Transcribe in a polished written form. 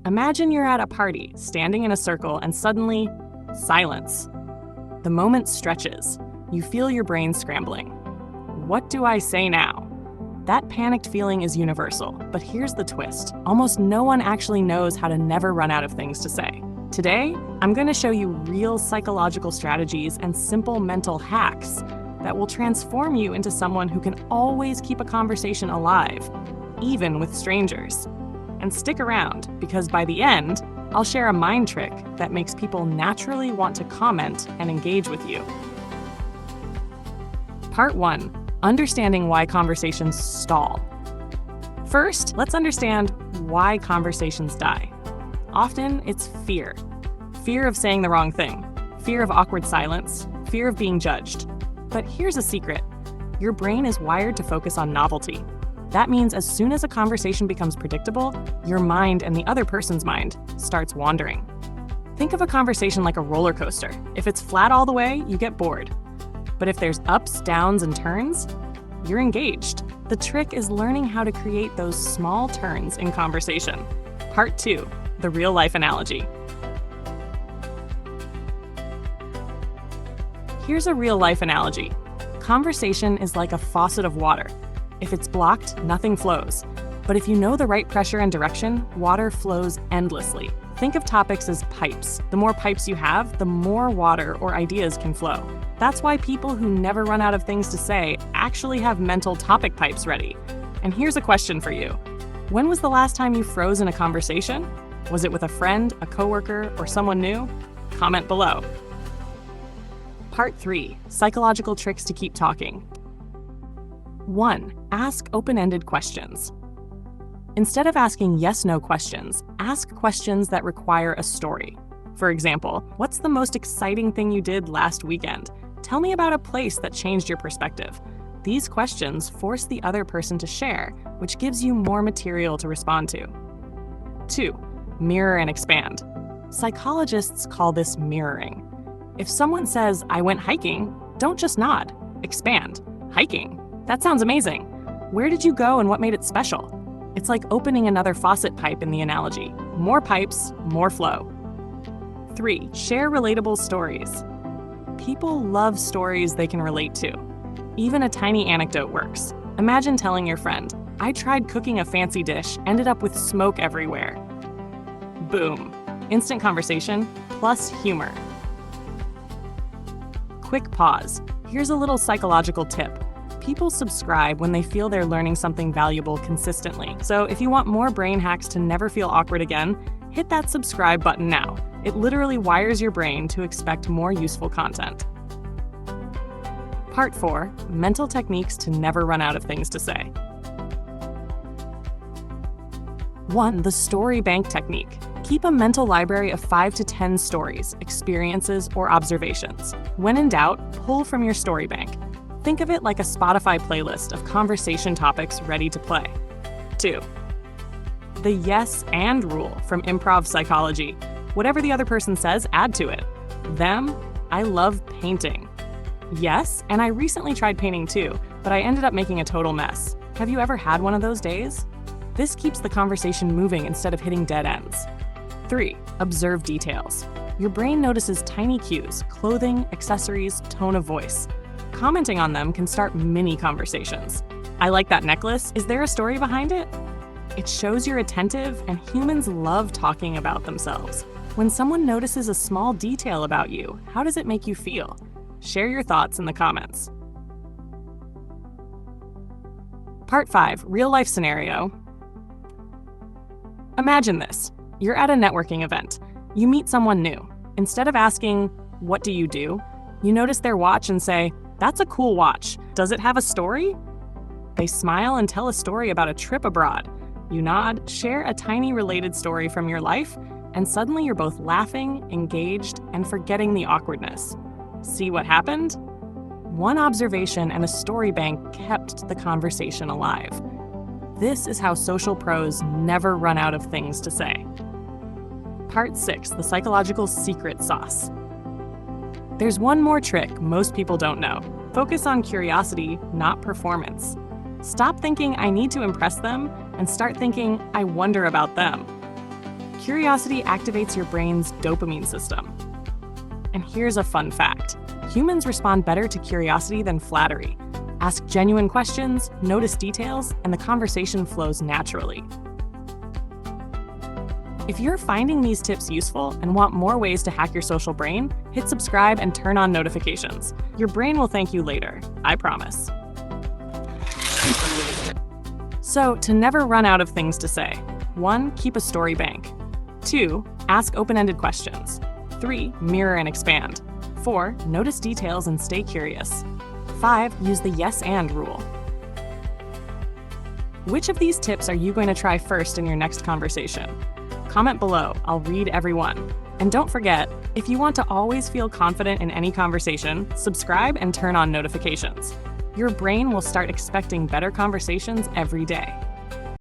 Imagine you're at a party, standing in a circle, and suddenly, silence. The moment stretches. You feel your brain scrambling. What do I say now? That panicked feeling is universal, but here's the twist. Almost no one actually knows how to never run out of things to say. Today, I'm going to show you real psychological strategies and simple mental hacks that will transform you into someone who can always keep a conversation alive, even with strangers. And stick around, because by the end, I'll share a mind trick that makes people naturally want to comment and engage with you. Part 1. Understanding why conversations stall. First, let's understand why conversations die. Often, it's fear. Fear of saying the wrong thing, fear of awkward silence, fear of being judged. But here's a secret. Your brain is wired to focus on novelty. That means as soon as a conversation becomes predictable, your mind and the other person's mind starts wandering. Think of a conversation like a roller coaster. If it's flat all the way, you get bored. But if there's ups, downs, and turns, you're engaged. The trick is learning how to create those small turns in conversation. Part 2, the real-life analogy. Here's a real-life analogy. Conversation is like a faucet of water. If it's blocked, nothing flows. But if you know the right pressure and direction, water flows endlessly. Think of topics as pipes. The more pipes you have, the more water or ideas can flow. That's why people who never run out of things to say actually have mental topic pipes ready. And here's a question for you. When was the last time you froze in a conversation? Was it with a friend, a coworker, or someone new? Comment below. Part 3. Psychological tricks to keep talking. 1. Ask open-ended questions. Instead of asking yes/no questions, ask questions that require a story. For example, what's the most exciting thing you did last weekend? Tell me about a place that changed your perspective. These questions force the other person to share, which gives you more material to respond to. 2. Mirror and expand. Psychologists call this mirroring. If someone says, "I went hiking," don't just nod. Expand. Hiking? That sounds amazing. Where did you go and what made it special? It's like opening another faucet pipe in the analogy. More pipes, more flow. 3. Share relatable stories. People love stories they can relate to. Even a tiny anecdote works. Imagine telling your friend, "I tried cooking a fancy dish, ended up with smoke everywhere." Boom. Instant conversation plus humor. Quick pause. Here's a little psychological tip. People subscribe when they feel they're learning something valuable consistently. So if you want more brain hacks to never feel awkward again, hit that subscribe button now. It literally wires your brain to expect more useful content. Part 4. Mental techniques to never run out of things to say. 1. The story bank technique. Keep a mental library of 5 to 10 stories, experiences, or observations. When in doubt, pull from your story bank. Think of it like a Spotify playlist of conversation topics ready to play. 2. The yes and rule from improv psychology. Whatever the other person says, add to it. Them, I love painting. Yes, and I recently tried painting too, but I ended up making a total mess. Have you ever had one of those days? This keeps the conversation moving instead of hitting dead ends. 3. Observe details. Your brain notices tiny cues, clothing, accessories, tone of voice. Commenting on them can start mini conversations. I like that necklace. Is there a story behind it? It shows you're attentive, and humans love talking about themselves. When someone notices a small detail about you, how does it make you feel? Share your thoughts in the comments. Part 5. Real-life scenario. Imagine this. You're at a networking event. You meet someone new. Instead of asking, "What do you do?" you notice their watch and say, "That's a cool watch. Does it have a story?" They smile and tell a story about a trip abroad. You nod, share a tiny related story from your life, and suddenly you're both laughing, engaged, and forgetting the awkwardness. See what happened? One observation and a story bank kept the conversation alive. This is how social pros never run out of things to say. Part 6. The psychological secret sauce. There's one more trick most people don't know. Focus on curiosity, not performance. Stop thinking, "I need to impress them," and start thinking, "I wonder about them." Curiosity activates your brain's dopamine system. And here's a fun fact. Humans respond better to curiosity than flattery. Ask genuine questions, notice details, and the conversation flows naturally. If you're finding these tips useful and want more ways to hack your social brain, hit subscribe and turn on notifications. Your brain will thank you later, I promise. So, to never run out of things to say. 1. Keep a story bank. 2. Ask open-ended questions. 3. Mirror and expand. 4. Notice details and stay curious. 5. Use the yes and rule. Which of these tips are you going to try first in your next conversation? Comment below, I'll read every one. And don't forget, if you want to always feel confident in any conversation, subscribe and turn on notifications. Your brain will start expecting better conversations every day.